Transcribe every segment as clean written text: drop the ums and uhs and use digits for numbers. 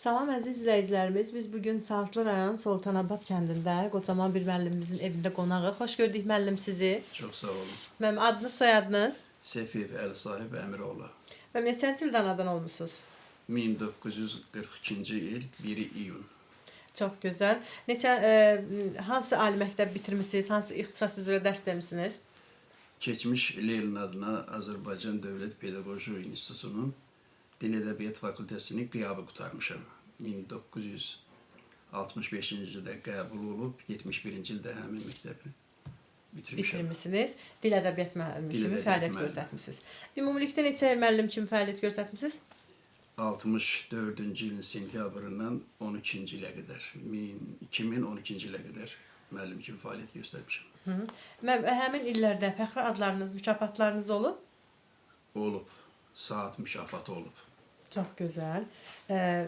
Salam əziz izləyicilərimiz. Biz bugün Saatlı rayon Sultanabad kəndində qocaman bir müəllimimizin evində qonağıq. Xoş gördük müəllim sizi. Çok sağ olun. Mənim adınız, soyadınız? Sefiyev El Sahib Emiroğlu. Və neçənci ildən anadan olmusunuz? 1942 yıl 1 iyun. Çox gözəl. Hansı ali məktəb bitirmisiniz? Hansı ixtisas üzrə dərs demisiniz? Keçmiş Leylin adına Azərbaycan Dövlət Pedaqoji İnstitutunun Dil Ədəbiyyat Fakültəsini qiyabı qurtarmışam. 1965-ci ildə qəbul olub, 71-ci ildə həmin məktəbi bitirmişəm. Bitirmisiniz. Dil ədəbiyyat müəllimi Dil kimi ədəbiyyat fəaliyyət müəllimi. göstərmisiniz. Ümumilikdə neçə il müəllim kimi fəaliyyət göstərmisiniz? 64-cü ilin sentyabrından 12-ci ilə qədər, 2012-ci ilə qədər müəllim kimi fəaliyyət göstərmişəm. Həmin illərdə fəxri adlarınız, mükafatlarınız olub? Olub, saat mükafatı olub. Çox gözəl.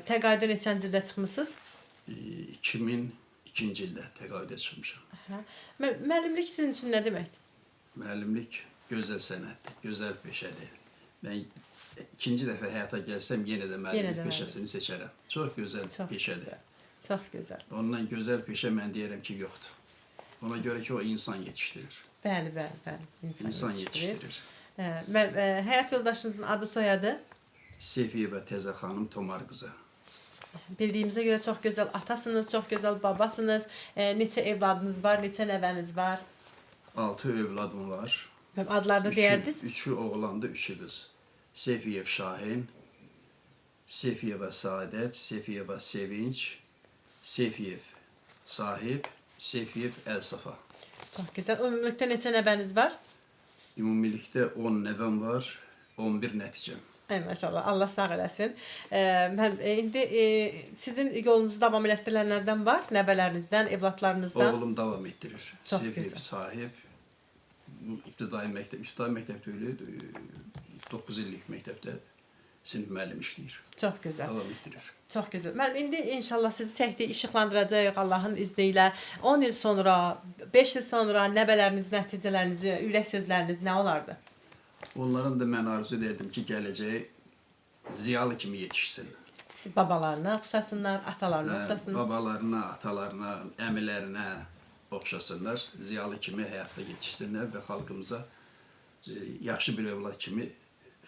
Təqaüdə neçənci ildə çıxmısınız? 2002-ci ildə təqaüdə çıxmışam. Müəllimlik sizin üçün nə deməkdir? Müəllimlik gözəl sənətdir, gözəl peşədir. Mən ikinci dəfə həyata gəlsəm yenə də müəllimlik peşəsini seçərəm. Çox gözəl peşədir. Çox gözəl. Ondan gözəl peşə mən deyirəm ki, yoxdur. Ona görə ki, o insan yetişdirir. Bəli. İnsan yetişdirir. Həyat yoldaşınızın adı, soyadı? Sefiyeva Təzə xanım Tomar qızı. Bildiyimizə görə çox gözəl atasınız, çox gözəl babasınız. Neçə evladınız var, neçə nəvəniz var? 6 övladım var. Adlarını deyərdiniz? 3'ü oğlandı, 3'ü qız. Sefiyev Şahin, Sefiyeva Saadet, Sefiyeva Sevinç, Sefiyev Sahib, Sefiyev Elsafa. Çox gözəl. Ümumilikdə neçə nəvəniz var? Ümumilikdə 10 nəvəm var, 11 nəticəm. Ay maşallah, Allah sağ eləsin. İndi sizin yolunuzu davam elətdirənlərdən var, nəvələrinizdən, evlatlarınızdan. Oğlum davam etdirir. Çox Sefiyev gözəl. Sahib, ibtidai məktəb deyil, 9 illik məktəbdə sinif müəllim işləyir. Çox gözəl. Davam etdirir. Çox gözəl. Müəllim, indi inşallah sizi çəkdiyi işıqlandıracağıq Allahın izni ilə. 10 il sonra, 5 il sonra nəvələriniz, nəticələriniz, ürək sözləriniz nə olardı? Onların da mən arzu edirdim ki, gələcəyi ziyalı kimi yetişsin. Babalarına oxşasınlar, atalarına oxşasınlar. Babalarına, atalarına, əmilərinə oxşasınlar. Ziyalı kimi həyatda yetişsinlər və xalqımıza yaxşı bir övlad kimi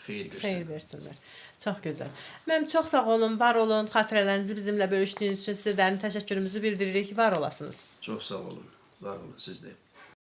xeyir versinlər. Xeyir versinlər. Çox gözəl. Mənim çox sağ olun, var olun. Xatirələrinizi bizimlə bölüşdüyünüz üçün sizə dərin təşəkkürümüzü bildiririk. Var olasınız. Çox sağ olun, var olun siz də.